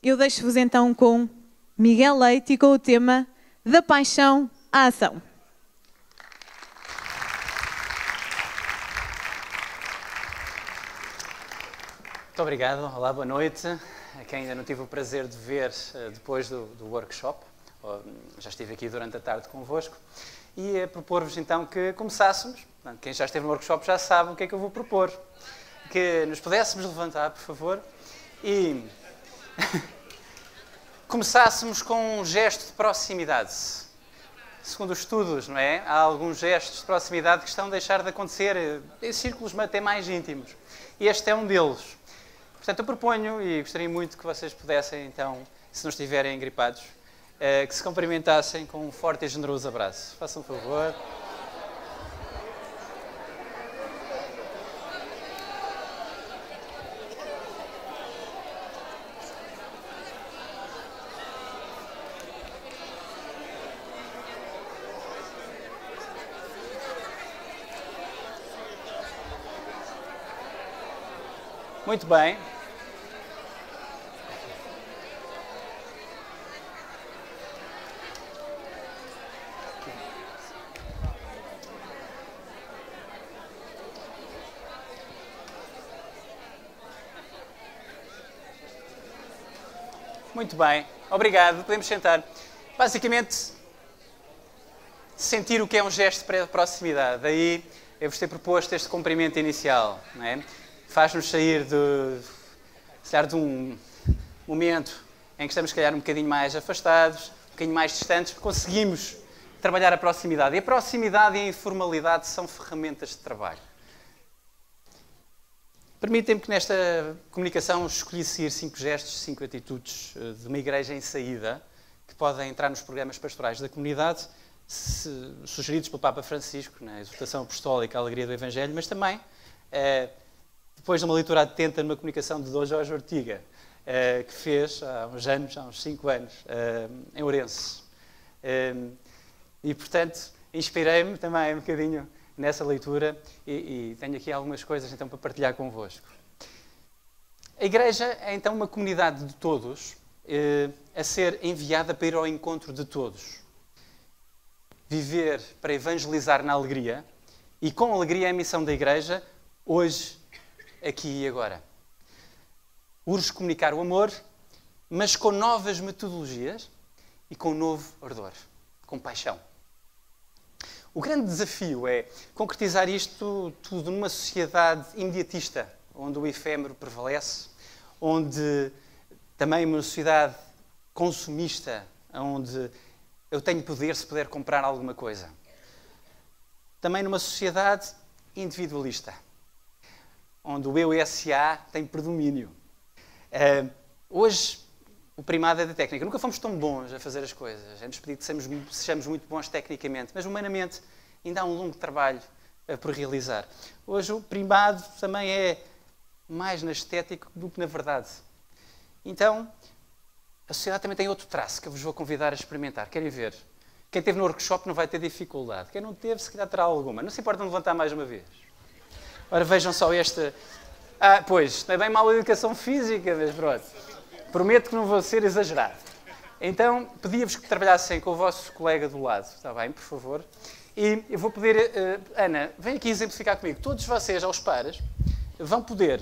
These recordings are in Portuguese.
eu deixo-vos então com Miguel Leite e com o tema Da Paixão à Ação. Muito obrigado. Olá, boa noite. A quem ainda não tive o prazer de ver depois do workshop, já estive aqui durante a tarde convosco, e propor-vos então que começássemos. Quem já esteve no workshop já sabe o que é que eu vou propor. Que nos pudéssemos levantar, por favor, e começássemos com um gesto de proximidade. Segundo os estudos, não é? Há alguns gestos de proximidade que estão a deixar de acontecer em círculos até mais íntimos. E este é um deles. Portanto, eu proponho, e gostaria muito que vocês pudessem, então, se não estiverem gripados, que se cumprimentassem com um forte e generoso abraço. Façam um favor. Muito bem. Muito bem. Obrigado. Podemos sentar. Basicamente, sentir o que é um gesto de proximidade. Daí eu vos ter proposto este cumprimento inicial, não é? Faz-nos sair de um momento em que estamos, se calhar, um bocadinho mais afastados, um bocadinho mais distantes, conseguimos trabalhar a proximidade. E a proximidade e a informalidade são ferramentas de trabalho. Permitem-me que nesta comunicação escolhi seguir 5 gestos, 5 atitudes de uma igreja em saída, que podem entrar nos programas pastorais da comunidade, sugeridos pelo Papa Francisco, na exortação apostólica à alegria do Evangelho, mas também depois de uma leitura atenta numa comunicação de Dom Jorge Ortiga, que fez há uns anos, há uns 5 anos, em Ourense. E, portanto, inspirei-me também um bocadinho nessa leitura e tenho aqui algumas coisas então para partilhar convosco. A Igreja é então uma comunidade de todos, a ser enviada para ir ao encontro de todos. Viver para evangelizar na alegria, e com alegria é a missão da Igreja, hoje, aqui e agora. Urge comunicar o amor, mas com novas metodologias e com um novo ardor, com paixão. O grande desafio é concretizar isto tudo numa sociedade imediatista, onde o efêmero prevalece, onde também uma sociedade consumista, onde eu tenho poder se puder comprar alguma coisa. Também numa sociedade individualista, onde o eu e SA tem predomínio. Hoje, o primado é da técnica. Nunca fomos tão bons a fazer as coisas. É-nos pedido que sejamos muito bons tecnicamente, mas humanamente ainda há um longo trabalho por realizar. Hoje, o primado também é mais na estética do que na verdade. Então, a sociedade também tem outro traço que eu vos vou convidar a experimentar. Querem ver? Quem esteve no workshop não vai ter dificuldade. Quem não teve, se calhar terá alguma. Não se importa de levantar mais uma vez. Ora, vejam só esta... pois, não é bem mal educação física, mas pronto. Prometo que não vou ser exagerado. Então, pedia-vos que trabalhassem com o vosso colega do lado. Está bem, por favor? E eu vou pedir... Ana, vem aqui exemplificar comigo. Todos vocês, aos pares, vão poder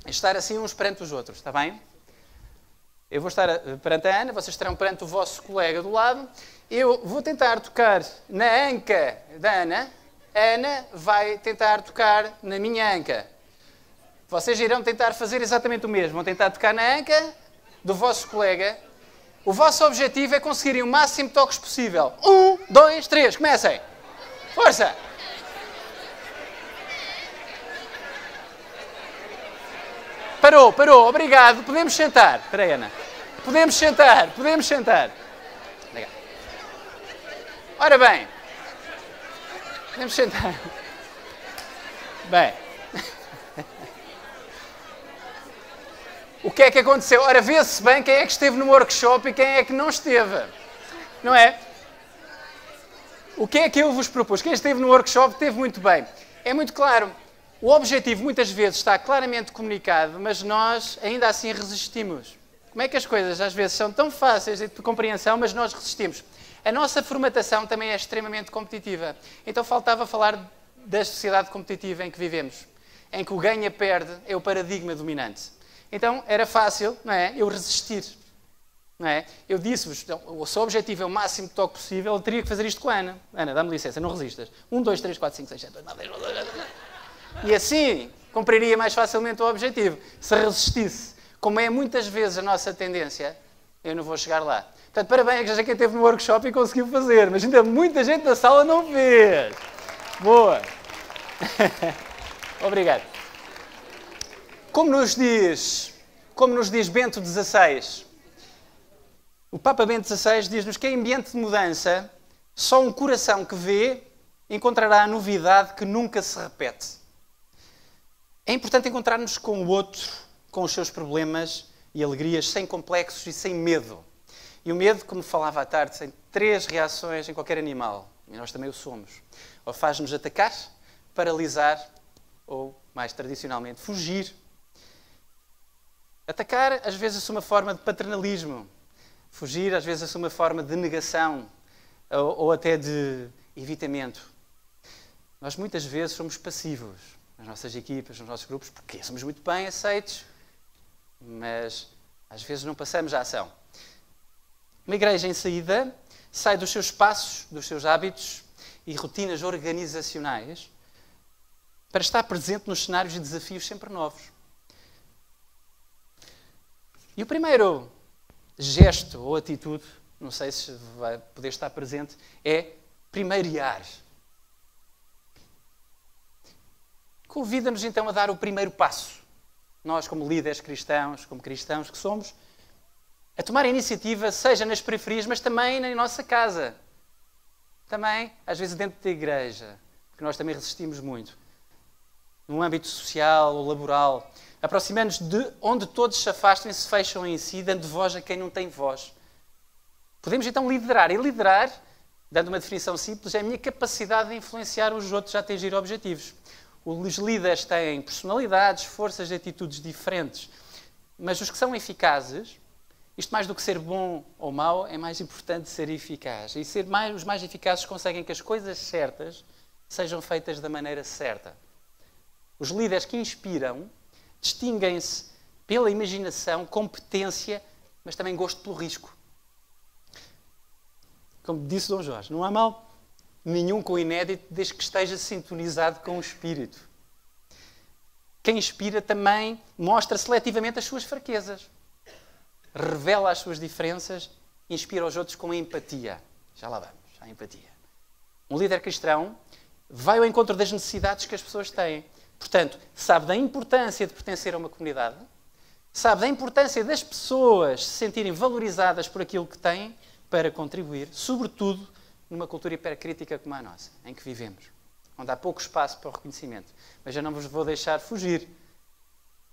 estar assim uns perante os outros. Está bem? Eu vou estar perante a Ana, vocês estarão perante o vosso colega do lado. Eu vou tentar tocar na anca da Ana. A Ana vai tentar tocar na minha anca. Vocês irão tentar fazer exatamente o mesmo. Vão tentar tocar na anca do vosso colega. O vosso objetivo é conseguirem o máximo de toques possível. 1, 2, 3, comecem! Força! Parou, obrigado. Podemos sentar. Espera aí, Ana. Podemos sentar. Obrigado. Ora bem. Podemos sentar. Bem. O que é que aconteceu? Ora, vê-se bem quem é que esteve no workshop e quem é que não esteve. Não é? O que é que eu vos propus? Quem esteve no workshop esteve muito bem. É muito claro. O objetivo muitas vezes está claramente comunicado, mas nós ainda assim resistimos. Como é que as coisas às vezes são tão fáceis de compreensão, mas nós resistimos. A nossa formatação também é extremamente competitiva. Então faltava falar da sociedade competitiva em que vivemos, em que o ganha-perde é o paradigma dominante. Então era fácil, não é, eu resistir. Não é? Eu disse-vos, o seu objetivo é o máximo de toque possível, eu teria que fazer isto com a Ana. Ana, dá-me licença, não resistas. 1, 2, 3, 4, 5, 6, 7, 8, 9, 10, 11, 12, 13. E assim cumpriria mais facilmente o objetivo. Se resistisse, como é muitas vezes a nossa tendência, eu não vou chegar lá. Portanto, parabéns a quem esteve no workshop e conseguiu fazer, mas ainda muita gente na sala não fez. Boa! Obrigado. Como nos diz Bento XVI, o Papa Bento XVI diz-nos que em ambiente de mudança, só um coração que vê encontrará a novidade que nunca se repete. É importante encontrar-nos com o outro, com os seus problemas e alegrias, sem complexos e sem medo. E o medo, como falava à tarde, tem 3 reações em qualquer animal. E nós também o somos. Ou faz-nos atacar, paralisar, ou, mais tradicionalmente, fugir. Atacar, às vezes, é uma forma de paternalismo. Fugir, às vezes, é uma forma de negação ou até de evitamento. Nós, muitas vezes, somos passivos nas nossas equipas, nos nossos grupos, porque somos muito bem aceitos, mas, às vezes, não passamos à ação. Uma igreja em saída sai dos seus passos, dos seus hábitos e rotinas organizacionais para estar presente nos cenários e desafios sempre novos. E o primeiro gesto ou atitude, não sei se vai poder estar presente, é primeiriar. Convida-nos então a dar o primeiro passo. Nós, como líderes cristãos, como cristãos que somos, a tomar a iniciativa, seja nas periferias, mas também na nossa casa. Também, às vezes, dentro da igreja, porque nós também resistimos muito. No âmbito social ou laboral. Aproximando-nos de onde todos se afastam e se fecham em si, dando voz a quem não tem voz. Podemos então liderar. E liderar, dando uma definição simples, é a minha capacidade de influenciar os outros a atingir objetivos. Os líderes têm personalidades, forças e atitudes diferentes. Mas os que são eficazes, isto mais do que ser bom ou mau, é mais importante ser eficaz. E os mais eficazes conseguem que as coisas certas sejam feitas da maneira certa. Os líderes que inspiram distinguem-se pela imaginação, competência, mas também gosto pelo risco. Como disse Dom Jorge, não há mal nenhum com o inédito desde que esteja sintonizado com o espírito. Quem inspira também mostra seletivamente as suas fraquezas. Revela as suas diferenças e inspira os outros com empatia. Já lá vamos, a empatia. Um líder cristão vai ao encontro das necessidades que as pessoas têm. Portanto, sabe da importância de pertencer a uma comunidade, sabe da importância das pessoas se sentirem valorizadas por aquilo que têm para contribuir, sobretudo numa cultura hipercrítica como a nossa, em que vivemos, onde há pouco espaço para o reconhecimento. Mas eu não vos vou deixar fugir.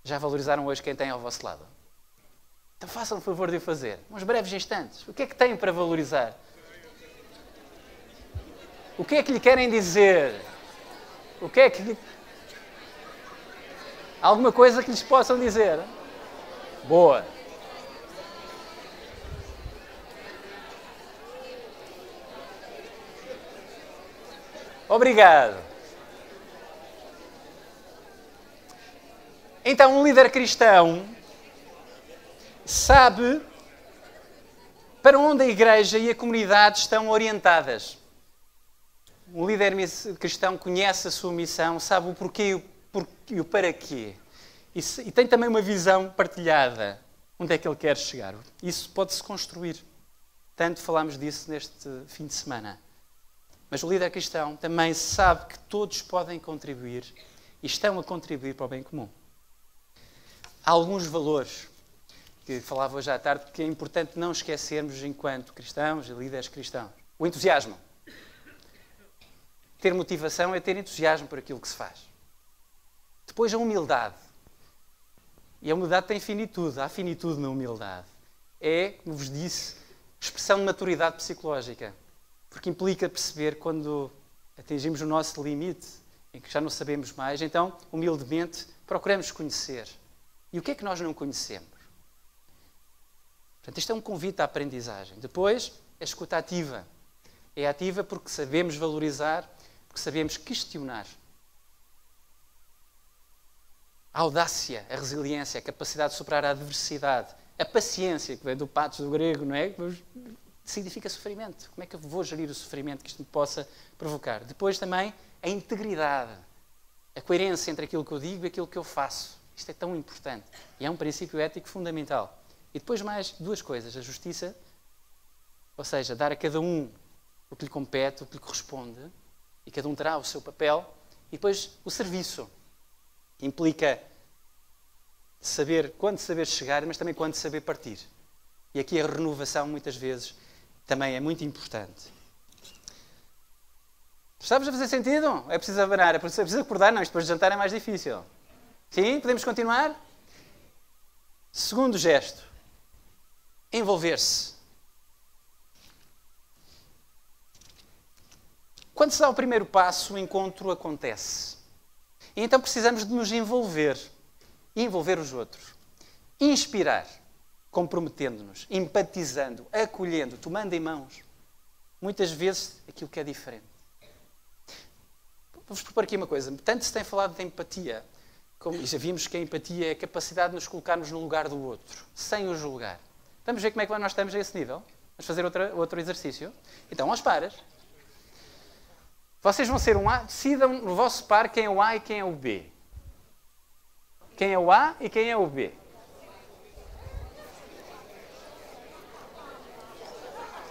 Já valorizaram hoje quem tem ao vosso lado? Então façam o favor de o fazer. Uns breves instantes. O que é que têm para valorizar? O que é que lhe querem dizer? O que é que... Alguma coisa que lhes possam dizer? Boa. Obrigado. Então, um líder cristão sabe para onde a igreja e a comunidade estão orientadas. Um líder cristão conhece a sua missão, sabe o porquê e o para quê. E tem também uma visão partilhada. Onde é que ele quer chegar? Isso pode-se construir. Tanto falámos disso neste fim de semana. Mas o líder cristão também sabe que todos podem contribuir e estão a contribuir para o bem comum. Há alguns valores que falava hoje à tarde que é importante não esquecermos enquanto cristãos e líderes cristãos. O entusiasmo. Ter motivação é ter entusiasmo por aquilo que se faz. Depois a humildade. E a humildade tem finitude. Há finitude na humildade. É, como vos disse, expressão de maturidade psicológica. Porque implica perceber quando atingimos o nosso limite, em que já não sabemos mais, então, humildemente, procuramos conhecer. E o que é que nós não conhecemos? Portanto, isto é um convite à aprendizagem. Depois, a escuta ativa. É ativa porque sabemos valorizar, porque sabemos questionar. A audácia, a resiliência, a capacidade de superar a adversidade, a paciência, que vem do patos do grego, não é? Significa sofrimento. Como é que eu vou gerir o sofrimento que isto me possa provocar? Depois também a integridade, a coerência entre aquilo que eu digo e aquilo que eu faço. Isto é tão importante. E é um princípio ético fundamental. E depois mais duas coisas. A justiça, ou seja, dar a cada um o que lhe compete, o que lhe corresponde, e cada um terá o seu papel. E depois o serviço, que implica saber quando saber chegar, mas também quando saber partir. E aqui a renovação, muitas vezes, também é muito importante. Estamos a fazer sentido? É preciso abanar, é preciso acordar? Não, isto depois de jantar é mais difícil. Sim? Podemos continuar? Segundo gesto. Envolver-se. Quando se dá o primeiro passo, o encontro acontece. E então precisamos de nos envolver. E envolver os outros. Inspirar. Comprometendo-nos. Empatizando. Acolhendo. Tomando em mãos. Muitas vezes aquilo que é diferente. Vou-vos propor aqui uma coisa. Tanto se tem falado de empatia, e já vimos que a empatia é a capacidade de nos colocarmos no lugar do outro, sem o julgar. Vamos ver como é que nós estamos a esse nível? Vamos fazer outro exercício? Então, aos pares. Vocês vão ser um A. Decidam no vosso par quem é o A e quem é o B. Quem é o A e quem é o B?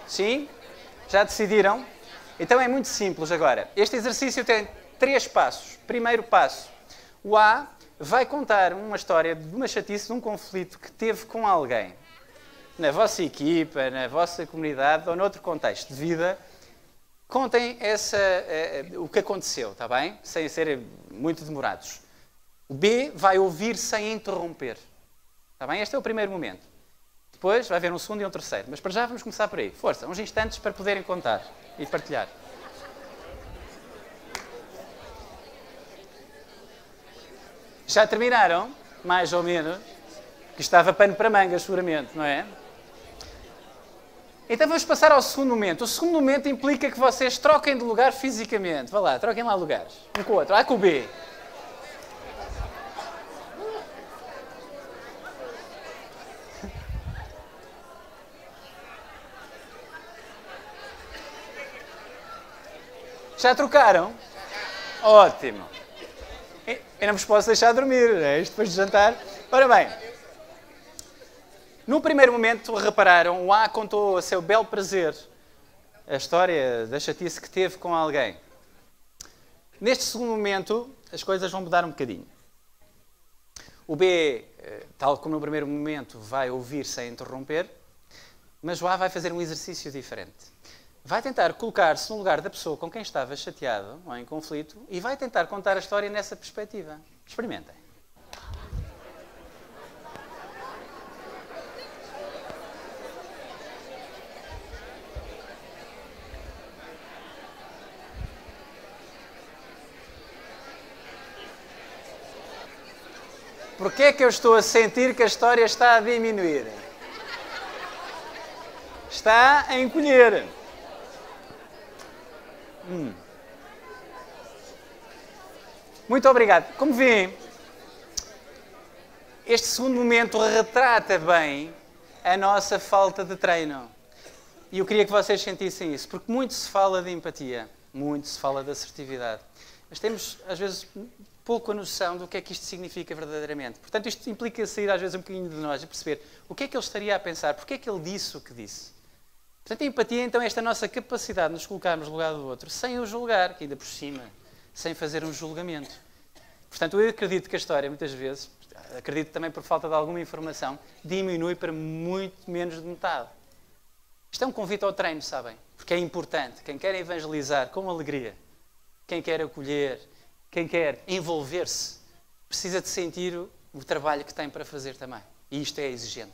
Sim? Já decidiram? Então é muito simples agora. Este exercício tem 3 passos. Primeiro passo. O A vai contar uma história de uma chatice, de um conflito que teve com alguém. Na vossa equipa, na vossa comunidade ou noutro contexto de vida. Contem o que aconteceu, está bem? Sem serem muito demorados. O B vai ouvir sem interromper. Está bem? Este é o primeiro momento. Depois vai haver um segundo e um terceiro. Mas para já vamos começar por aí. Força, uns instantes para poderem contar e partilhar. Já terminaram? Mais ou menos. Que estava pano para mangas, seguramente, não é? Então vamos passar ao segundo momento. O segundo momento implica que vocês troquem de lugar fisicamente. Vá lá, troquem lá lugares. Um com o outro. A com o B. Já trocaram? Ótimo. Eu não vos posso deixar dormir, é isto depois de jantar. Ora bem, no primeiro momento, repararam, o A contou a seu belo prazer a história da chatice que teve com alguém. Neste segundo momento, as coisas vão mudar um bocadinho. O B, tal como no primeiro momento, vai ouvir sem interromper, mas o A vai fazer um exercício diferente. Vai tentar colocar-se no lugar da pessoa com quem estava chateado ou em conflito e vai tentar contar a história nessa perspectiva. Experimentem. Porquê é que eu estou a sentir que a história está a diminuir? Está a encolher. Muito obrigado. Como vêem, este segundo momento retrata bem a nossa falta de treino. E eu queria que vocês sentissem isso, porque muito se fala de empatia, muito se fala de assertividade. Mas temos, às vezes, pouco a noção do que é que isto significa verdadeiramente. Portanto, isto implica sair, às vezes, um bocadinho de nós e perceber o que é que ele estaria a pensar, porque é que ele disse o que disse. Portanto, a empatia, então, é esta nossa capacidade de nos colocarmos no lugar do outro, sem o julgar, que ainda por cima, sem fazer um julgamento. Portanto, eu acredito que a história, muitas vezes, acredito também por falta de alguma informação, diminui para muito menos de metade. Isto é um convite ao treino, sabem? Porque é importante. Quem quer evangelizar com alegria, quem quer acolher, quem quer envolver-se, precisa de sentir o trabalho que tem para fazer também. E isto é exigente.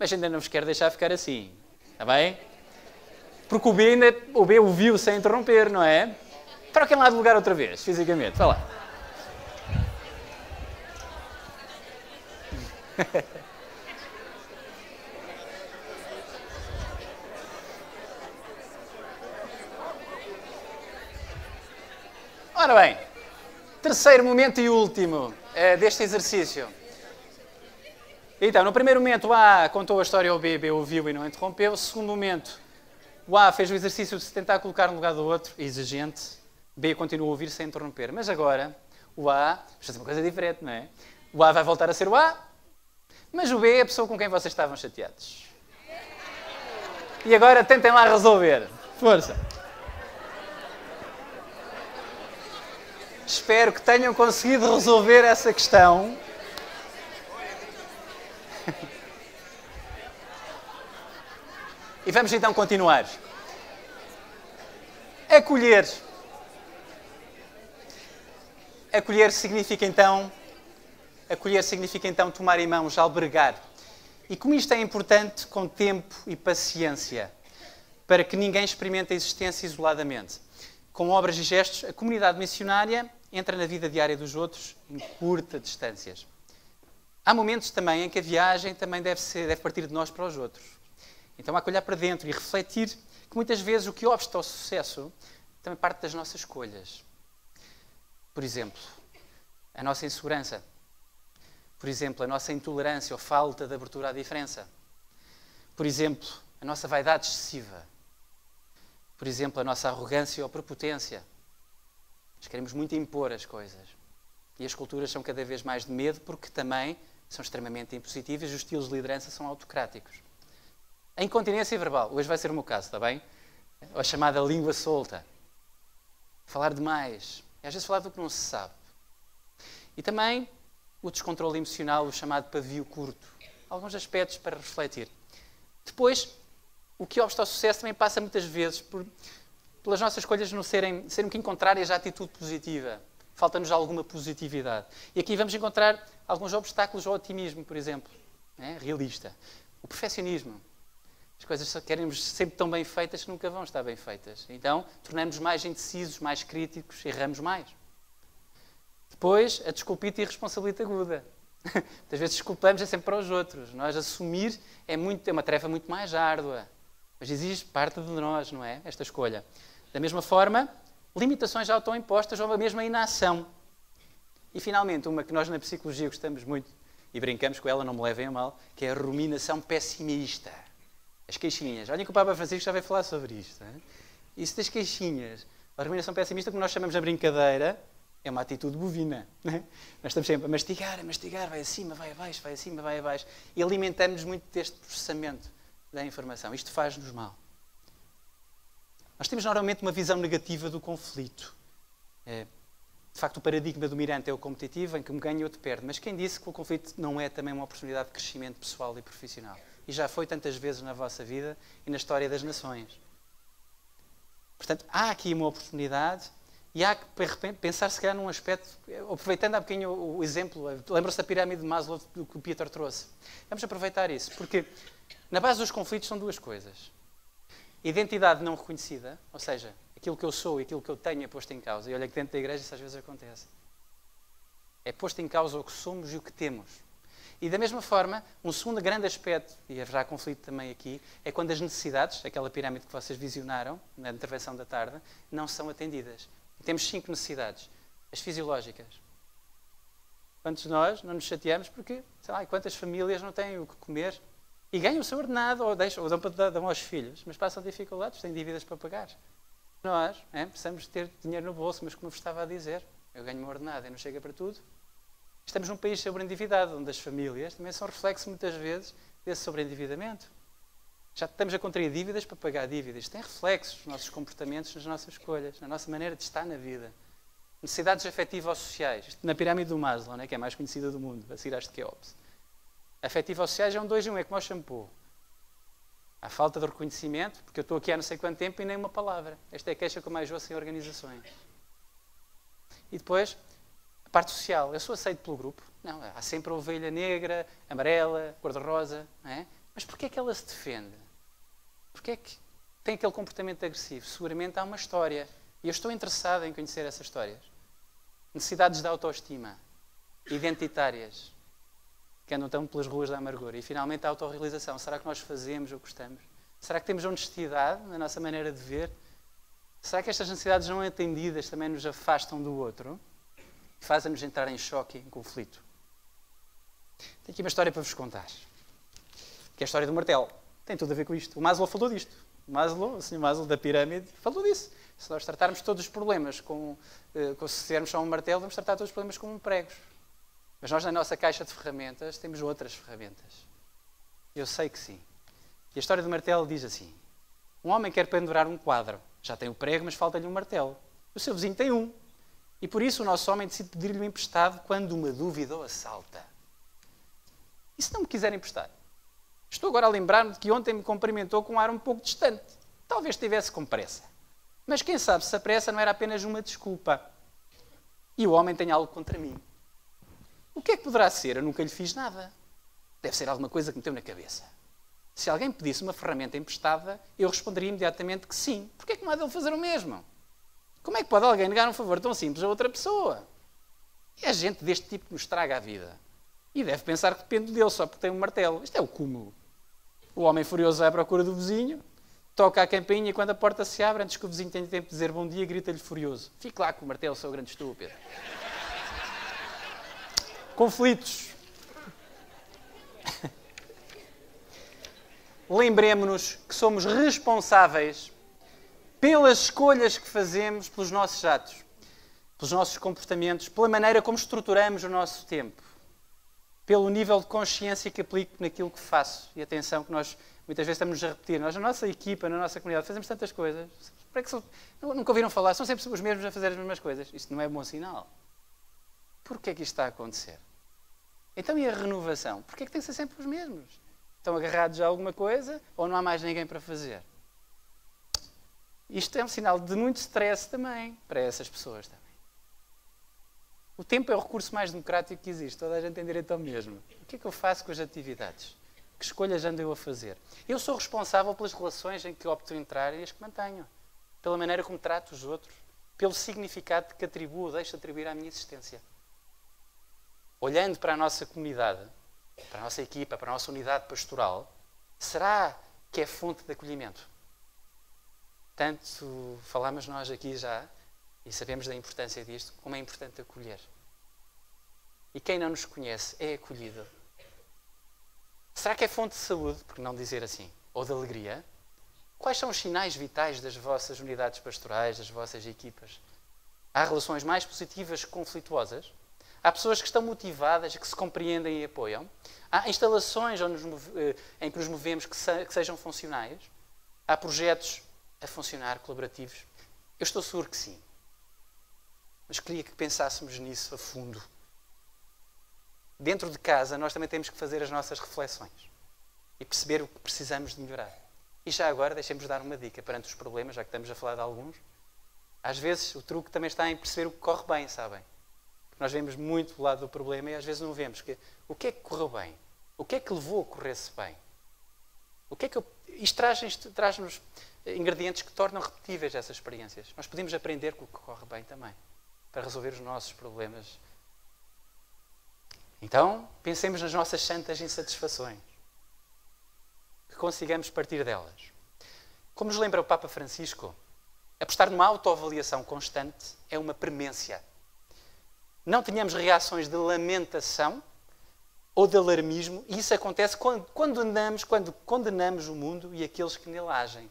Mas ainda não vos quero deixar ficar assim. Está bem? Porque o B ouviu sem interromper, não é? Troquem lá de lugar outra vez, fisicamente. Vá lá. Ora bem, terceiro momento e último deste exercício. Então, no primeiro momento, o A contou a história ao B, B ouviu e não interrompeu. No segundo momento, o A fez o exercício de se tentar colocar no lugar do outro, exigente. B continuou a ouvir sem interromper. Mas agora, o A, vamos fazer uma coisa diferente, não é? O A vai voltar a ser o A, mas o B é a pessoa com quem vocês estavam chateados. E agora tentem lá resolver. Força! Espero que tenham conseguido resolver essa questão. E vamos então continuar. Acolher. Acolher significa então tomar em mãos, albergar. E como isto é importante, com tempo e paciência, para que ninguém experimente a existência isoladamente. Com obras e gestos, a comunidade missionária entra na vida diária dos outros em curtas distâncias. Há momentos também em que a viagem também deve partir de nós para os outros. Então há que olhar para dentro e refletir que muitas vezes o que obsta ao sucesso também parte das nossas escolhas. Por exemplo, a nossa insegurança. Por exemplo, a nossa intolerância ou falta de abertura à diferença. Por exemplo, a nossa vaidade excessiva. Por exemplo, a nossa arrogância ou prepotência. Nós queremos muito impor as coisas. E as culturas são cada vez mais de medo porque também são extremamente impositivas e os estilos de liderança são autocráticos. A incontinência verbal, hoje vai ser o meu caso, está bem? Ou a chamada língua solta. Falar demais. E às vezes falar do que não se sabe. E também o descontrole emocional, o chamado pavio curto. Alguns aspectos para refletir. Depois, o que obsta ao sucesso também passa muitas vezes pelas nossas escolhas não serem um bocadinho contrárias à atitude positiva. Falta-nos alguma positividade. E aqui vamos encontrar alguns obstáculos ao otimismo, por exemplo. Realista. O perfeccionismo. As coisas só queremos sempre tão bem feitas que nunca vão estar bem feitas. Então, tornamos-nos mais indecisos, mais críticos, erramos mais. Depois, a desculpita e a responsabilidade aguda. Muitas vezes desculpamos é sempre para os outros. Nós assumir é uma tarefa muito mais árdua. Mas exige parte de nós, não é? Esta escolha. Da mesma forma, limitações autoimpostas ou a mesma inação. E, finalmente, uma que nós na psicologia gostamos muito e brincamos com ela, não me levem a mal, que é a ruminação pessimista. As queixinhas. Olhem que o Papa Francisco já veio falar sobre isto. Hein? Isso das queixinhas. A ruminação pessimista, como nós chamamos na brincadeira, é uma atitude bovina. Né? Nós estamos sempre a mastigar, vai acima, vai abaixo, vai acima, vai abaixo. E alimentamos muito deste processamento da informação. Isto faz-nos mal. Nós temos normalmente uma visão negativa do conflito. De facto, o paradigma dominante é o competitivo, em que um ganha e outro perde. Mas quem disse que o conflito não é também uma oportunidade de crescimento pessoal e profissional? E já foi tantas vezes na vossa vida e na história das nações. Portanto, há aqui uma oportunidade e há que pensar, se calhar, num aspecto, aproveitando há bocadinho o exemplo, lembra-se da pirâmide de Maslow do que o Peter trouxe. Vamos aproveitar isso, porque na base dos conflitos são duas coisas. Identidade não reconhecida, ou seja, aquilo que eu sou e aquilo que eu tenho é posto em causa. E olha que dentro da igreja isso às vezes acontece. É posto em causa o que somos e o que temos. E da mesma forma, um segundo grande aspecto, e haverá conflito também aqui, é quando as necessidades, aquela pirâmide que vocês visionaram na intervenção da tarde, não são atendidas. E temos 5 necessidades. As fisiológicas. Quantos de nós não nos chateamos porque, sei lá, quantas famílias não têm o que comer e ganham o seu ordenado ou dão aos filhos, mas passam dificuldades, têm dívidas para pagar. Nós precisamos ter dinheiro no bolso, mas como eu vos estava a dizer, eu ganho o meu ordenado e não chega para tudo. Estamos num país sobreendividado, onde as famílias também são reflexo, muitas vezes, desse sobreendividamento. Já estamos a contrair dívidas para pagar dívidas. Isto tem reflexos nos nossos comportamentos, nas nossas escolhas, na nossa maneira de estar na vida. Necessidades afetivo-sociais. Isto na pirâmide do Maslow, que é a mais conhecida do mundo, a seguir às de Keops. Afetivo-sociais é um 2 em 1, é como o shampoo. Há falta de reconhecimento, porque eu estou aqui há não sei quanto tempo e nem uma palavra. Esta é a queixa que eu mais ouço em organizações. E depois, a parte social. Eu sou aceito pelo grupo? Não, há sempre a ovelha negra, amarela, cor-de-rosa. Não é? Mas porquê é que ela se defende? Porquê é que tem aquele comportamento agressivo? Seguramente há uma história. E eu estou interessado em conhecer essas histórias. Necessidades de autoestima, identitárias, que andam tão pelas ruas da amargura. E, finalmente, a autorrealização. Será que nós fazemos o que gostamos? Será que temos honestidade na nossa maneira de ver? Será que estas necessidades não atendidas também nos afastam do outro e fazem-nos entrar em choque e em conflito? Tenho aqui uma história para vos contar, que é a história do martelo. Tem tudo a ver com isto. O Maslow falou disto. O Sr. Maslow da pirâmide falou disso. Se nós tratarmos todos os problemas se fizermos só um martelo, vamos tratar todos os problemas como pregos. Mas nós, na nossa caixa de ferramentas, temos outras ferramentas. Eu sei que sim. E a história do martelo diz assim: um homem quer pendurar um quadro. Já tem o prego, mas falta-lhe um martelo. O seu vizinho tem um. E por isso o nosso homem decide pedir-lhe um emprestado quando uma dúvida o assalta. E se não me quiser emprestar? Estou agora a lembrar-me de que ontem me cumprimentou com um ar um pouco distante. Talvez estivesse com pressa. Mas quem sabe se a pressa não era apenas uma desculpa. E o homem tem algo contra mim. O que é que poderá ser? Eu nunca lhe fiz nada. Deve ser alguma coisa que me meteu na cabeça. Se alguém pedisse uma ferramenta emprestada, eu responderia imediatamente que sim. Porquê é que não há dele fazer o mesmo? Como é que pode alguém negar um favor tão simples a outra pessoa? É gente deste tipo que nos estraga a vida. E deve pensar que depende dele só porque tem um martelo. Isto é o cúmulo. O homem furioso vai à procura do vizinho, toca a campainha e quando a porta se abre, antes que o vizinho tenha tempo de dizer bom dia, grita-lhe furioso: fique lá com o martelo, seu grande estúpido. Conflitos. Lembremo-nos que somos responsáveis pelas escolhas que fazemos, pelos nossos atos, pelos nossos comportamentos, pela maneira como estruturamos o nosso tempo, pelo nível de consciência que aplico naquilo que faço. E atenção que nós muitas vezes estamos a repetir. Nós, na nossa equipa, na nossa comunidade, fazemos tantas coisas. Nunca ouviram falar? São sempre os mesmos a fazer as mesmas coisas. Isto não é bom sinal. Porquê é que isto está a acontecer? Então, e a renovação? Porquê é que tem que ser sempre os mesmos? Estão agarrados a alguma coisa ou não há mais ninguém para fazer? Isto é um sinal de muito stress também para essas pessoas também. O tempo é o recurso mais democrático que existe. Toda a gente tem direito ao mesmo. O que é que eu faço com as atividades? Que escolhas ando eu a fazer? Eu sou responsável pelas relações em que opto entrar e as que mantenho. Pela maneira como trato os outros. Pelo significado que atribuo ou deixo de atribuir à minha existência. Olhando para a nossa comunidade, para a nossa equipa, para a nossa unidade pastoral, será que é fonte de acolhimento? Tanto falámos nós aqui já, e sabemos da importância disto, como é importante acolher. E quem não nos conhece é acolhido. Será que é fonte de saúde, por não dizer assim, ou de alegria? Quais são os sinais vitais das vossas unidades pastorais, das vossas equipas? Há relações mais positivas que conflituosas? Há pessoas que estão motivadas, que se compreendem e apoiam? Há instalações em que nos movemos que sejam funcionais? Há projetos a funcionar, colaborativos? Eu estou seguro que sim. Mas queria que pensássemos nisso a fundo. Dentro de casa, nós também temos que fazer as nossas reflexões e perceber o que precisamos de melhorar. E já agora, deixemos dar uma dica perante os problemas, já que estamos a falar de alguns. Às vezes, o truque também está em perceber o que corre bem, sabem? Nós vemos muito do lado do problema e às vezes não vemos o que é que correu bem, o que é que levou a correr-se bem. Isto traz-nos ingredientes que tornam repetíveis essas experiências. Nós podemos aprender com o que corre bem também, para resolver os nossos problemas. Então, pensemos nas nossas santas insatisfações, que consigamos partir delas. Como nos lembra o Papa Francisco, apostar numa autoavaliação constante é uma premência. Não tenhamos reações de lamentação ou de alarmismo, e isso acontece quando condenamos o mundo e aqueles que nele agem.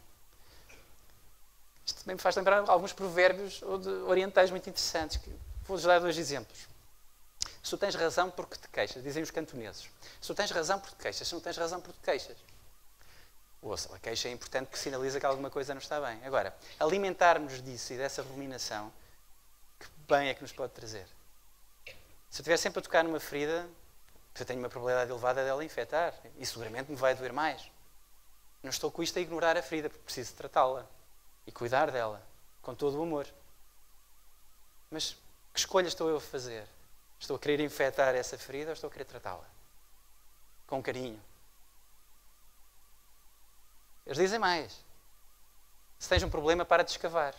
Isto também me faz lembrar alguns provérbios orientais muito interessantes. Vou-vos dar 2 exemplos. Se tu tens razão, porque te queixas, dizem os cantoneses. Se tu tens razão, porque te queixas. Se não tens razão, porque te queixas. Ouça, a queixa é importante porque sinaliza que alguma coisa não está bem. Agora, alimentar-nos disso e dessa ruminação, que bem é que nos pode trazer? Se eu estiver sempre a tocar numa ferida, eu tenho uma probabilidade elevada dela infectar. E seguramente me vai doer mais. Não estou com isto a ignorar a ferida, porque preciso tratá-la. E cuidar dela. Com todo o amor. Mas que escolha estou eu a fazer? Estou a querer infectar essa ferida ou estou a querer tratá-la? Com carinho. Eles dizem mais. Se tens um problema, para de escavar.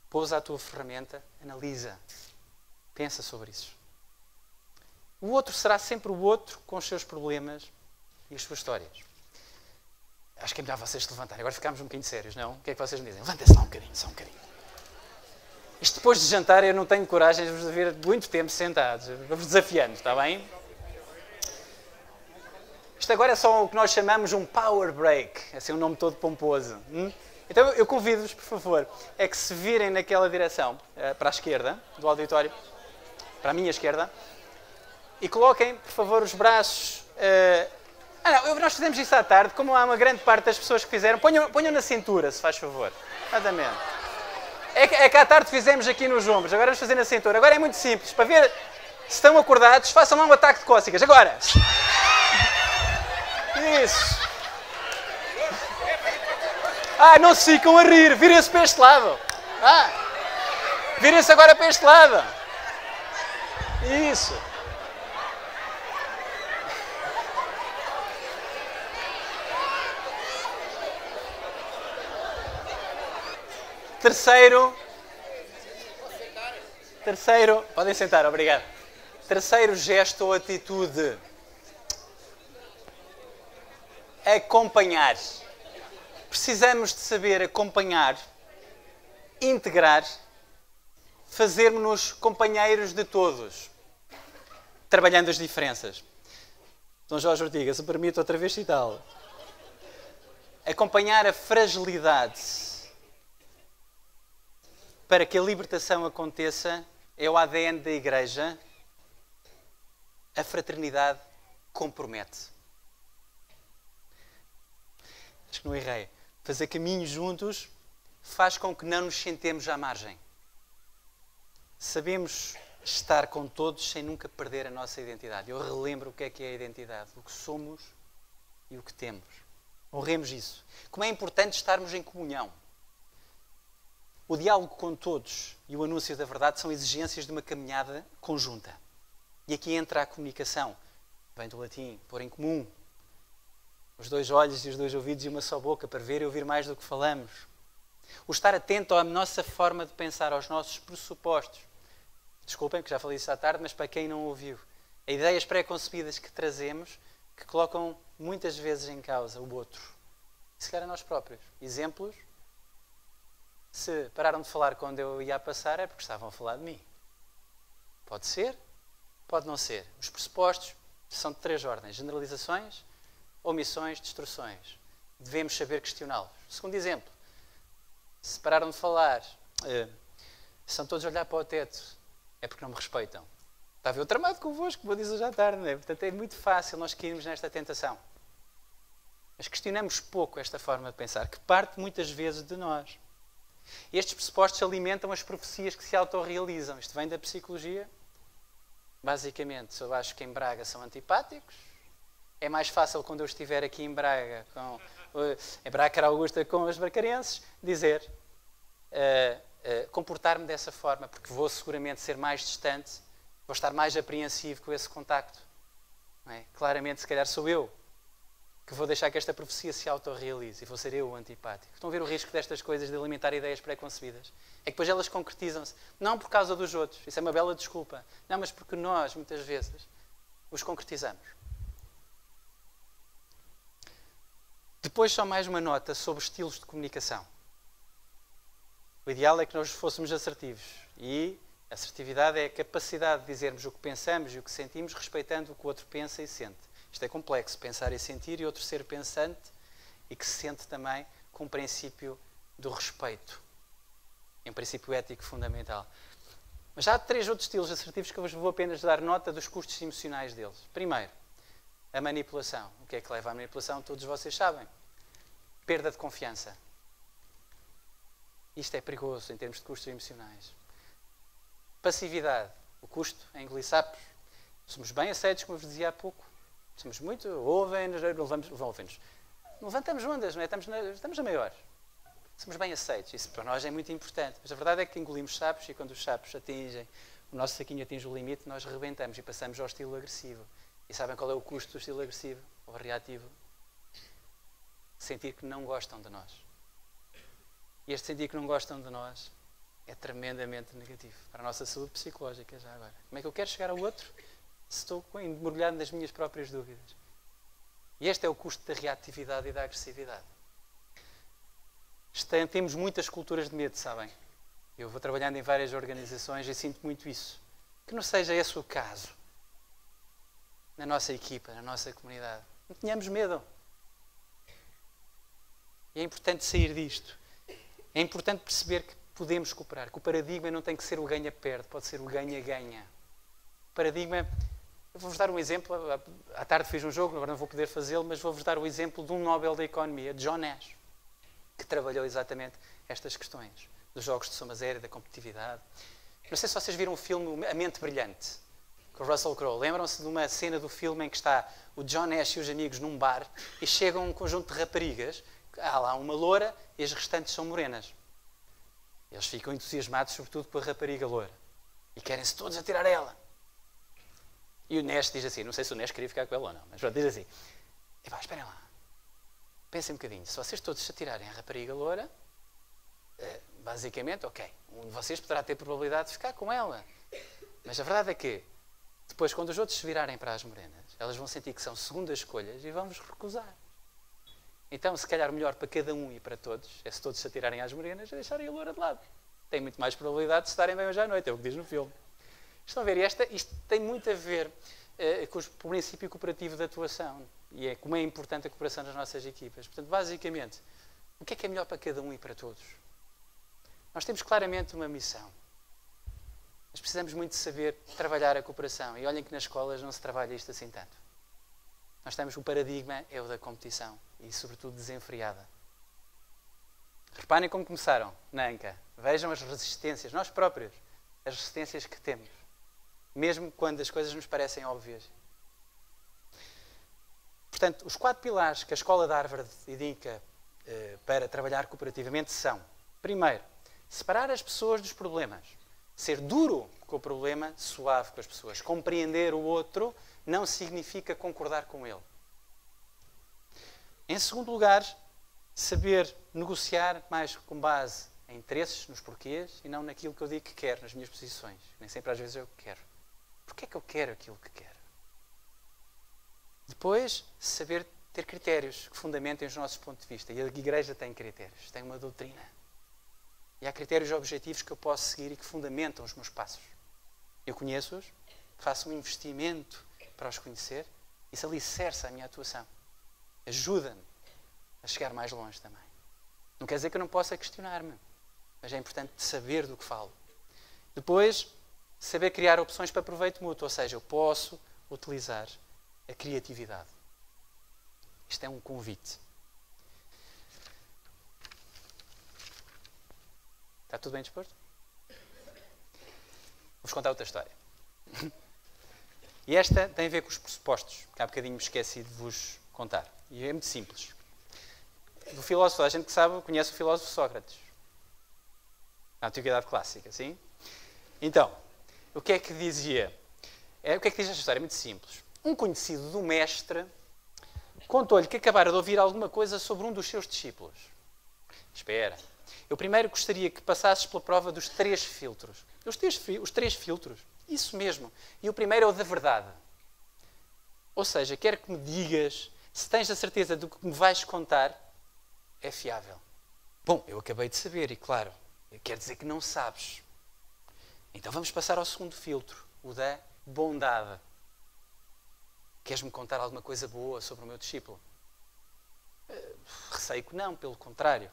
Pousa a tua ferramenta, analisa. Pensa sobre isso. O outro será sempre o outro com os seus problemas e as suas histórias. Acho que é melhor vocês se levantarem. Agora ficámos um bocadinho sérios, não? O que é que vocês me dizem? Levantem-se lá um bocadinho, só um bocadinho. Isto depois de jantar eu não tenho coragem de vos ver muito tempo sentados. Vou-vos desafiando, está bem? Isto agora é só o que nós chamamos um power break. Assim um nome todo pomposo. Então eu convido-vos, por favor, é que se virem naquela direção, para a esquerda do auditório, para a minha esquerda, e coloquem, por favor, os braços... nós fizemos isso à tarde, como há uma grande parte das pessoas que fizeram, ponham na cintura, se faz favor. Exatamente. É que à tarde fizemos aqui nos ombros, agora vamos fazer na cintura. Agora é muito simples, para ver se estão acordados, façam lá um ataque de cócegas. Agora! Isso! Não se ficam a rir, virem-se para este lado. Virem-se agora para este lado. Isso! Terceiro, podem sentar, obrigado. Terceiro gesto ou atitude. Acompanhar. Precisamos de saber acompanhar, integrar, fazermos-nos companheiros de todos, trabalhando as diferenças. Dom Jorge Ortiga, se permite outra vez citá-lo. Acompanhar a fragilidade. Para que a libertação aconteça, é o ADN da Igreja. A fraternidade compromete. Acho que não errei. Fazer caminhos juntos faz com que não nos sentemos à margem. Sabemos estar com todos sem nunca perder a nossa identidade. Eu relembro o que é a identidade. O que somos e o que temos. Honremos isso. Como é importante estarmos em comunhão. O diálogo com todos e o anúncio da verdade são exigências de uma caminhada conjunta. E aqui entra a comunicação. Vem do latim, pôr em comum. Os dois olhos e os dois ouvidos e uma só boca para ver e ouvir mais do que falamos. O estar atento à nossa forma de pensar, aos nossos pressupostos. Desculpem que já falei isso à tarde, mas para quem não ouviu. As ideias pré-concebidas que trazemos, que colocam muitas vezes em causa o outro. E se calhar a nós próprios. Exemplos. Se pararam de falar quando eu ia a passar, é porque estavam a falar de mim. Pode ser, pode não ser. Os pressupostos são de 3 ordens. Generalizações, omissões, destruções. Devemos saber questioná-los. Segundo exemplo, se pararam de falar, estão todos a olhar para o teto, é porque não me respeitam. Estava eu tramado convosco, vou dizer hoje à tarde, não é? Portanto, é muito fácil nós cairmos nesta tentação. Mas questionamos pouco esta forma de pensar, que parte muitas vezes de nós. Estes pressupostos alimentam as profecias que se autorrealizam. Isto vem da psicologia. Basicamente, eu acho que em Braga são antipáticos. É mais fácil quando eu estiver aqui em Braga, em Braga Augusta com os bracarenses, dizer, comportar-me dessa forma, porque vou seguramente ser mais distante, vou estar mais apreensivo com esse contacto. Não é? Claramente, se calhar sou eu que vou deixar que esta profecia se autorrealize e vou ser eu o antipático. Estão a ver o risco destas coisas de alimentar ideias pré-concebidas? É que depois elas concretizam-se, não por causa dos outros, isso é uma bela desculpa, não, mas porque nós, muitas vezes, os concretizamos. Depois só mais uma nota sobre estilos de comunicação. O ideal é que nós fôssemos assertivos e assertividade é a capacidade de dizermos o que pensamos e o que sentimos respeitando o que o outro pensa e sente. Isto é complexo, pensar e sentir, e outro ser pensante e que se sente também com o princípio do respeito. É um princípio ético fundamental. Mas há 3 outros estilos assertivos que eu vos vou apenas dar nota dos custos emocionais deles. Primeiro, a manipulação. O que é que leva à manipulação? Todos vocês sabem. Perda de confiança. Isto é perigoso em termos de custos emocionais. Passividade. O custo é engolir sapos. Somos bem aceitos, como eu vos dizia há pouco. Somos muito, ouvem-nos, levantamos ondas, não é? Estamos a maiores. Somos bem aceitos, isso para nós é muito importante. Mas a verdade é que engolimos sapos e quando os sapos atingem, o nosso saquinho atinge o limite, nós rebentamos e passamos ao estilo agressivo. E sabem qual é o custo do estilo agressivo ou reativo? Sentir que não gostam de nós. E este sentir que não gostam de nós é tremendamente negativo para a nossa saúde psicológica já agora. Como é que eu quero chegar ao outro se estou mergulhado nas minhas próprias dúvidas? E este é o custo da reatividade e da agressividade. Temos muitas culturas de medo, sabem? Eu vou trabalhando em várias organizações e sinto muito isso. Que não seja esse o caso na nossa equipa, na nossa comunidade. Não tenhamos medo. E é importante sair disto. É importante perceber que podemos cooperar, que o paradigma não tem que ser o ganha-perde, pode ser o ganha-ganha. O paradigma... Eu vou-vos dar um exemplo. À tarde fiz um jogo, agora não vou poder fazê-lo, mas vou-vos dar o exemplo de um Nobel da Economia, John Nash, que trabalhou exatamente estas questões dos jogos de soma zero e da competitividade. Não sei se vocês viram o filme A Mente Brilhante, com o Russell Crowe. Lembram-se de uma cena do filme em que está o John Nash e os amigos num bar e chegam um conjunto de raparigas, há lá uma loura e as restantes são morenas. Eles ficam entusiasmados, sobretudo, com a rapariga loura. E querem-se todos atirar a ela. E o Nash diz assim, não sei se o Nash queria ficar com ela ou não, mas diz assim, epá, esperem lá, pensem um bocadinho, se vocês todos se atirarem à rapariga loura, basicamente, ok, um de vocês poderá ter probabilidade de ficar com ela. Mas a verdade é que, depois, quando os outros se virarem para as morenas, elas vão sentir que são segundas escolhas e vão-vos recusar. Então, se calhar, melhor para cada um e para todos, é se todos se atirarem às morenas, é deixarem a loura de lado. Tem muito mais probabilidade de se estarem bem hoje à noite, é o que diz no filme. Estão a ver, isto tem muito a ver com o princípio cooperativo de atuação e como é importante a cooperação nas nossas equipas. Portanto, basicamente, o que é melhor para cada um e para todos? Nós temos claramente uma missão. Mas precisamos muito de saber trabalhar a cooperação. E olhem que nas escolas não se trabalha isto assim tanto. Nós estamos, o paradigma é o da competição e, sobretudo, desenfreada. Reparem como começaram na ANCA. Vejam as resistências, nós próprios, as resistências que temos. Mesmo quando as coisas nos parecem óbvias. Portanto, os 4 pilares que a Escola de Harvard indica para trabalhar cooperativamente são, primeiro, separar as pessoas dos problemas. Ser duro com o problema, suave com as pessoas. Compreender o outro não significa concordar com ele. Em segundo lugar, saber negociar mais com base em interesses, nos porquês, e não naquilo que eu digo que quero, nas minhas posições. Nem sempre às vezes é o que quero. Porquê é que eu quero aquilo que quero? Depois, saber ter critérios que fundamentem os nossos pontos de vista. E a Igreja tem critérios, tem uma doutrina. E há critérios objetivos que eu posso seguir e que fundamentam os meus passos. Eu conheço-os, faço um investimento para os conhecer, e isso alicerça a minha atuação. Ajuda-me a chegar mais longe também. Não quer dizer que eu não possa questionar-me, mas é importante saber do que falo. Depois, saber criar opções para proveito mútuo, ou seja, eu posso utilizar a criatividade. Isto é um convite. Está tudo bem disposto? Vou-vos contar outra história. E esta tem a ver com os pressupostos, que há bocadinho me esqueci de vos contar. E é muito simples. Do filósofo, a gente que sabe, conhece o filósofo Sócrates. Na Antiguidade Clássica, sim? Então, o que é que dizia? O que é que diz esta história? É muito simples. Um conhecido do mestre contou-lhe que acabara de ouvir alguma coisa sobre um dos seus discípulos. Espera. Eu primeiro gostaria que passasses pela prova dos 3 filtros. Os 3 filtros? Isso mesmo. E o primeiro é o da verdade. Ou seja, quero que me digas se tens a certeza do que me vais contar é fiável. Bom, eu acabei de saber e, claro, quer dizer que não sabes. Então vamos passar ao segundo filtro, o da bondade. Queres-me contar alguma coisa boa sobre o meu discípulo? Receio que não, pelo contrário.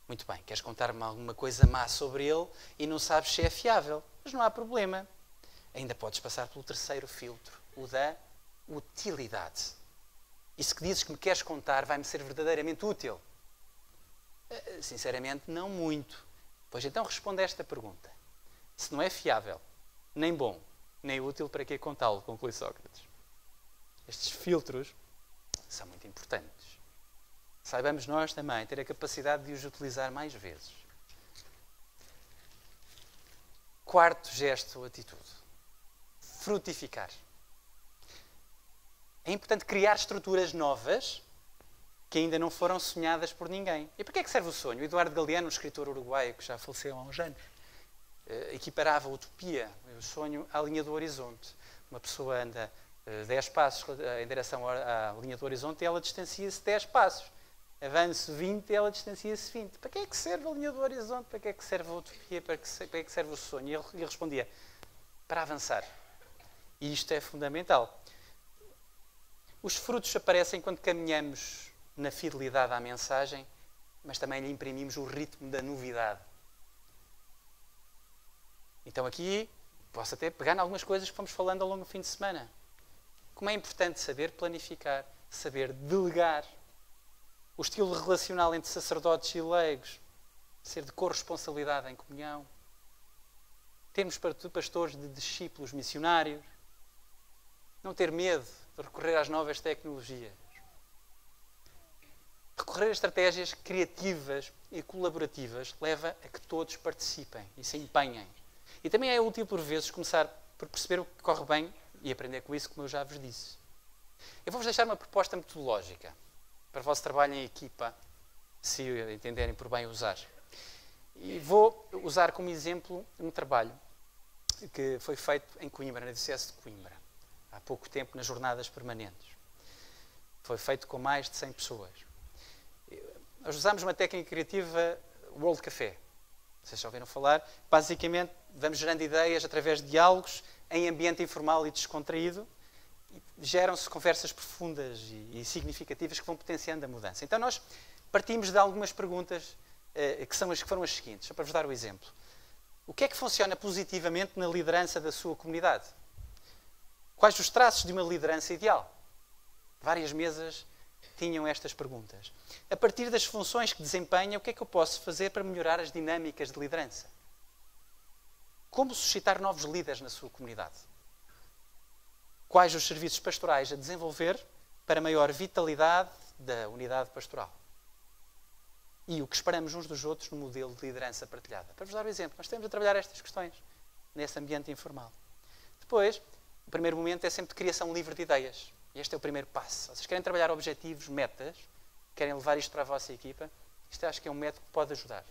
Muito bem, queres contar-me alguma coisa má sobre ele e não sabes se é fiável. Mas não há problema. Ainda podes passar pelo terceiro filtro, o da utilidade. Isso que dizes que me queres contar vai-me ser verdadeiramente útil? Sinceramente, não muito. Pois então responde a esta pergunta. Se não é fiável, nem bom, nem útil, para que contá-lo? Conclui Sócrates. Estes filtros são muito importantes. Saibamos nós também ter a capacidade de os utilizar mais vezes. Quarto gesto ou atitude. Frutificar. É importante criar estruturas novas que ainda não foram sonhadas por ninguém. E para que é que serve o sonho? O Eduardo Galeano, um escritor uruguaio que já faleceu há uns anos, equiparava a utopia, o sonho, à linha do horizonte. Uma pessoa anda 10 passos em direção à linha do horizonte e ela distancia-se 10 passos. avanço 20, ela distancia-se 20. Para que é que serve a linha do horizonte? Para que é que serve a utopia? Para que é que serve o sonho? E ele respondia, para avançar. E isto é fundamental. Os frutos aparecem quando caminhamos na fidelidade à mensagem, mas também lhe imprimimos o ritmo da novidade. Então aqui, posso até pegar em algumas coisas que fomos falando ao longo do fim de semana. Como é importante saber planificar, saber delegar, o estilo relacional entre sacerdotes e leigos, ser de corresponsabilidade em comunhão, termos pastores de discípulos missionários, não ter medo de recorrer às novas tecnologias, recorrer a estratégias criativas e colaborativas leva a que todos participem e se empenhem. E também é útil, por vezes, começar por perceber o que corre bem e aprender com isso, como eu já vos disse. Eu vou-vos deixar uma proposta metodológica para o vosso trabalho em equipa, se entenderem por bem usar. E vou usar como exemplo um trabalho que foi feito em Coimbra, na Diocese de Coimbra, há pouco tempo, nas jornadas permanentes. Foi feito com mais de 100 pessoas. Nós usámos uma técnica criativa World Café. Vocês já ouviram falar? Basicamente, vamos gerando ideias através de diálogos em ambiente informal e descontraído. E geram-se conversas profundas e significativas que vão potenciando a mudança. Então nós partimos de algumas perguntas que foram as seguintes, só para vos dar o exemplo. O que é que funciona positivamente na liderança da sua comunidade? Quais os traços de uma liderança ideal? Várias mesas tinham estas perguntas. A partir das funções que desempenha, o que é que eu posso fazer para melhorar as dinâmicas de liderança? Como suscitar novos líderes na sua comunidade? Quais os serviços pastorais a desenvolver para maior vitalidade da unidade pastoral? E o que esperamos uns dos outros no modelo de liderança partilhada. Para vos dar um exemplo, nós temos a trabalhar estas questões nesse ambiente informal. Depois, o primeiro momento é sempre de criação livre de ideias. E este é o primeiro passo. Vocês querem trabalhar objetivos, metas, querem levar isto para a vossa equipa, isto acho que é um método que pode ajudar.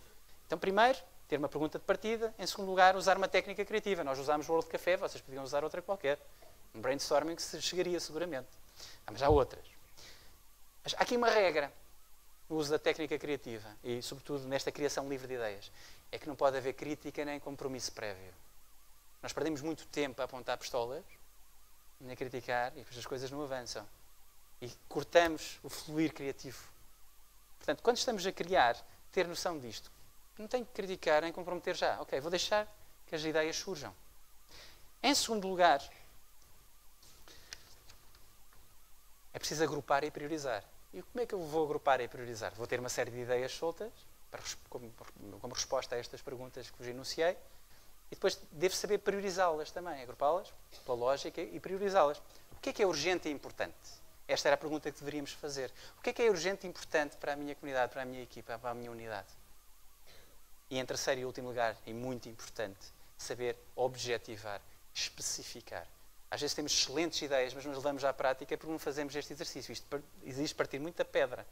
Então, primeiro, ter uma pergunta de partida. Em segundo lugar, usar uma técnica criativa. Nós usámos o World Café, vocês podiam usar outra qualquer. Um brainstorming que se chegaria seguramente. Mas há outras. Mas há aqui uma regra no uso da técnica criativa e, sobretudo, nesta criação livre de ideias. É que não pode haver crítica nem compromisso prévio. Nós perdemos muito tempo a apontar pistolas, nem a criticar, e depois as coisas não avançam. E cortamos o fluir criativo. Portanto, quando estamos a criar, ter noção disto. Não tenho que criticar nem comprometer já. Ok, vou deixar que as ideias surjam. Em segundo lugar, é preciso agrupar e priorizar. E como é que eu vou agrupar e priorizar? Vou ter uma série de ideias soltas, como resposta a estas perguntas que vos enunciei, e depois devo saber priorizá-las também, agrupá-las pela lógica e priorizá-las. O que é urgente e importante? Esta era a pergunta que deveríamos fazer. O que é urgente e importante para a minha comunidade, para a minha equipa, para a minha unidade? E em terceiro e último lugar, e muito importante, saber objetivar, especificar. Às vezes temos excelentes ideias, mas não as levamos à prática porque não fazemos este exercício. Isto exige partir muita pedra.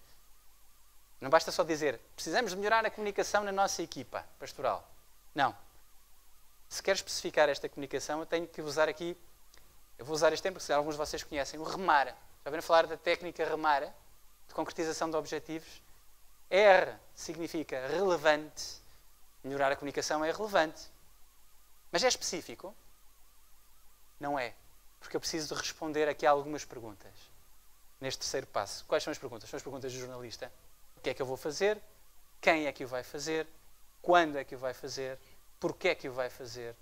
Não basta só dizer, precisamos de melhorar a comunicação na nossa equipa pastoral. Não. Se quero especificar esta comunicação, eu tenho que usar aqui, eu vou usar este tempo, porque alguns de vocês conhecem, o REMAR. Já ouviram falar da técnica REMAR, de concretização de objetivos? R significa relevante. Melhorar a comunicação é relevante. Mas é específico? Não é. Porque eu preciso de responder aqui a algumas perguntas. Neste terceiro passo. Quais são as perguntas? São as perguntas do jornalista. O que é que eu vou fazer? Quem é que o vai fazer? Quando é que o vai fazer? Porquê é que o vai fazer?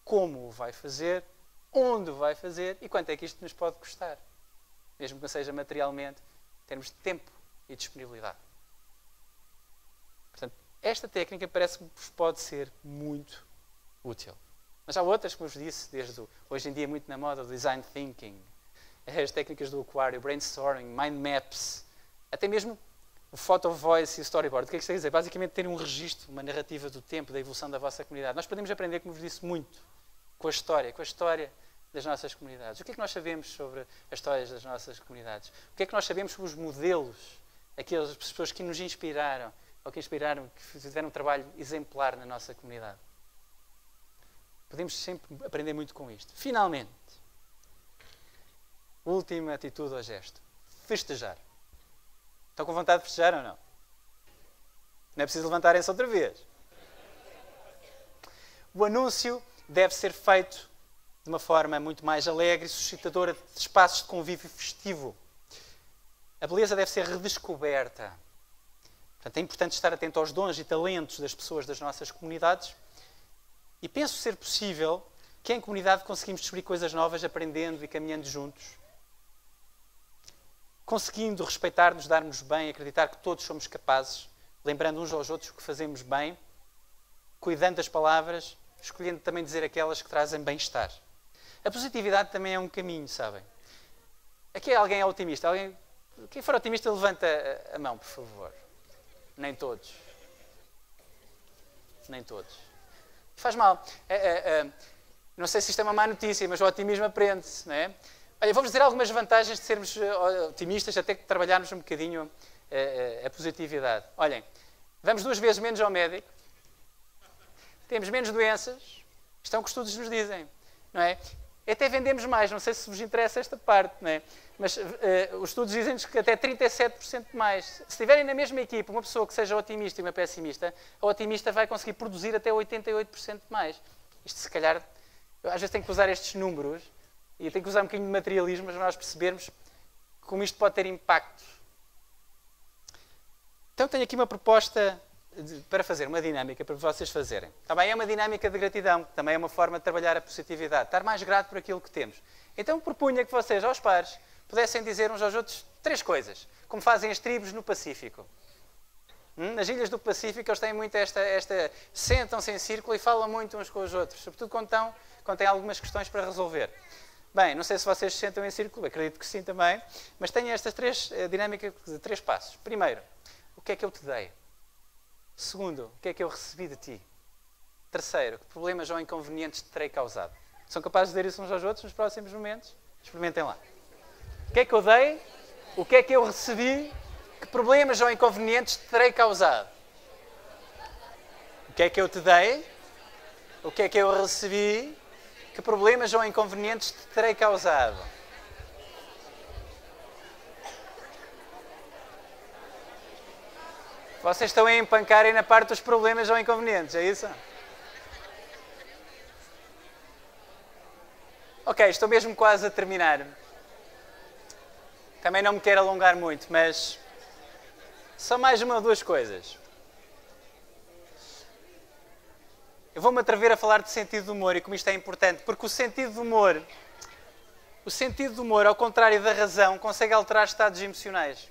Como o vai fazer? Onde o vai fazer? E quanto é que isto nos pode custar? Mesmo que não seja materialmente, em termos de tempo e disponibilidade. Portanto, esta técnica parece-me que pode ser muito útil. Mas há outras, como eu vos disse, desde hoje em dia muito na moda, o design thinking, as técnicas do aquário, brainstorming, mind maps, até mesmo o photo voice e o storyboard. O que é que isto quer dizer? Basicamente ter um registro, uma narrativa do tempo, da evolução da vossa comunidade. Nós podemos aprender, como vos disse, muito com a história das nossas comunidades. O que é que nós sabemos sobre as histórias das nossas comunidades? O que é que nós sabemos sobre os modelos, aquelas pessoas que nos inspiraram, ou que inspiraram, que fizeram um trabalho exemplar na nossa comunidade? Podemos sempre aprender muito com isto. Finalmente, última atitude ou gesto. Festejar. Estão com vontade de festejar ou não? Não é preciso levantarem-se outra vez. O anúncio deve ser feito de uma forma muito mais alegre e suscitadora de espaços de convívio festivo. A beleza deve ser redescoberta. Portanto, é importante estar atento aos dons e talentos das pessoas das nossas comunidades e penso ser possível que em comunidade conseguimos descobrir coisas novas aprendendo e caminhando juntos. Conseguindo respeitar-nos, dar-nos bem, acreditar que todos somos capazes, lembrando uns aos outros o que fazemos bem, cuidando das palavras, escolhendo também dizer aquelas que trazem bem-estar. A positividade também é um caminho, sabem? Aqui alguém é otimista? Quem for otimista, levanta a mão, por favor. Nem todos. Nem todos. Faz mal. Não sei se isto é uma má notícia, mas o otimismo aprende-se, não é? Olha, vou-vos dizer algumas vantagens de sermos otimistas, até que trabalharmos um bocadinho a positividade. Olhem, vamos 2 vezes menos ao médico, temos menos doenças, isto é o que os estudos nos dizem, não é? Até vendemos mais, não sei se vos interessa esta parte, não é? Mas os estudos dizem-nos que até 37% mais. Se tiverem na mesma equipa uma pessoa que seja otimista e uma pessimista, a otimista vai conseguir produzir até 88% mais. Isto, se calhar, eu às vezes tenho que usar estes números e tenho que usar um bocadinho de materialismo para nós percebermos como isto pode ter impacto. Então tenho aqui uma proposta para fazer, uma dinâmica para vocês fazerem. Também é uma dinâmica de gratidão, também é uma forma de trabalhar a positividade, estar mais grato por aquilo que temos. Então propunha que vocês, aos pares, pudessem dizer uns aos outros 3 coisas, como fazem as tribos no Pacífico. Nas ilhas do Pacífico eles têm muito sentam-se em círculo e falam muito uns com os outros, sobretudo quando têm algumas questões para resolver. Bem, não sei se vocês se sentam em círculo, acredito que sim também, mas tenho estas dinâmicas de 3 passos. Primeiro, o que é que eu te dei? Segundo, o que é que eu recebi de ti? Terceiro, que problemas ou inconvenientes te terei causado? São capazes de dizer isso uns aos outros nos próximos momentos? Experimentem lá. O que é que eu dei? O que é que eu recebi? Que problemas ou inconvenientes te terei causado? O que é que eu te dei? O que é que eu recebi? Que problemas ou inconvenientes te terei causado? Vocês estão a empancarem na parte dos problemas ou inconvenientes, é isso? Ok, estou mesmo quase a terminar. Também não me quero alongar muito, mas só mais 1 ou 2 coisas. Eu vou-me atrever a falar de sentido de humor e como isto é importante, porque o sentido de humor, ao contrário da razão, consegue alterar estados emocionais.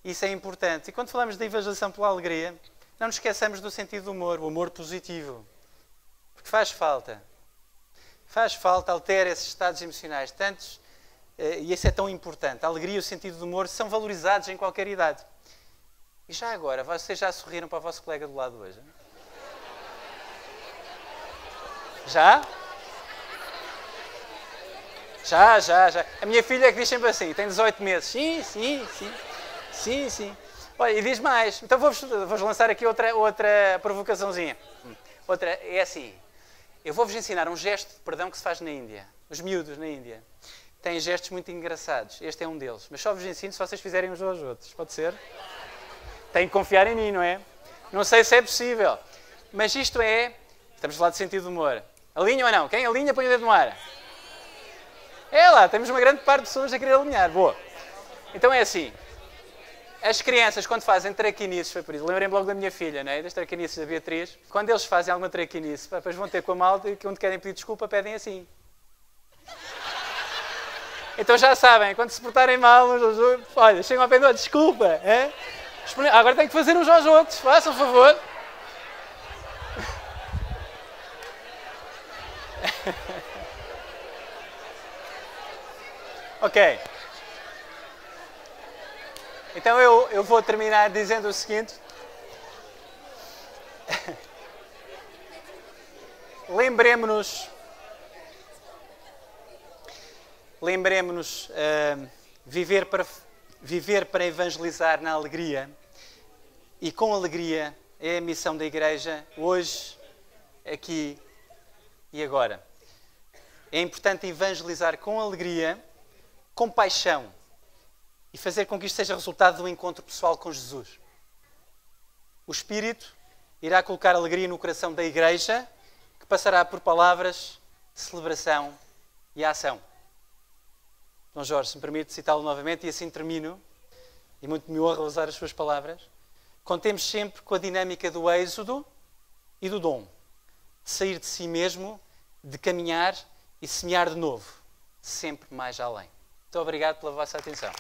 Isso é importante. E quando falamos de evangelização pela alegria, não nos esqueçamos do sentido do humor, o humor positivo. Porque faz falta. Faz falta, altera esses estados emocionais. Tantos, e isso é tão importante. A alegria e o sentido do humor são valorizados em qualquer idade. E já agora, vocês já sorriram para o vosso colega do lado hoje? Já? Já. A minha filha é que diz sempre assim, tem 18 meses. Sim. Olha, e diz mais. Então vou-vos lançar aqui outra provocaçãozinha. Outra, é assim. Eu vou-vos ensinar um gesto de perdão que se faz na Índia. Os miúdos na Índia têm gestos muito engraçados. Este é um deles. Mas só vos ensino se vocês fizerem uns aos outros. Pode ser? Têm que confiar em mim, não é? Não sei se é possível. Mas isto é... Estamos a falar de sentido de humor. Alinha ou não? Quem alinha põe o dedo no ar. É lá, temos uma grande parte de pessoas a querer alinhar. Boa. Então é assim. As crianças, quando fazem traquinices, foi por isso, lembrei-me logo da minha filha, não é? Das traquinices da Beatriz. Quando eles fazem alguma traquinice, depois vão ter com a malta e quando querem pedir desculpa, pedem assim. Então já sabem, quando se portarem mal uns aos outros, olha, chegam a pedir desculpa. É? Agora tem que fazer uns aos outros, façam um favor. Ok. Então eu vou terminar dizendo o seguinte. Lembremos-nos viver para evangelizar na alegria e com alegria é a missão da Igreja hoje, aqui e agora. É importante evangelizar com alegria, com paixão e fazer com que isto seja resultado do encontro pessoal com Jesus. O Espírito irá colocar alegria no coração da Igreja, que passará por palavras, celebração e ação. Dom Jorge, se me permite citá-lo novamente, e assim termino, e muito me honra usar as suas palavras. Contemos sempre com a dinâmica do êxodo e do dom, de sair de si mesmo, de caminhar e semear de novo, sempre mais além. Muito obrigado pela vossa atenção.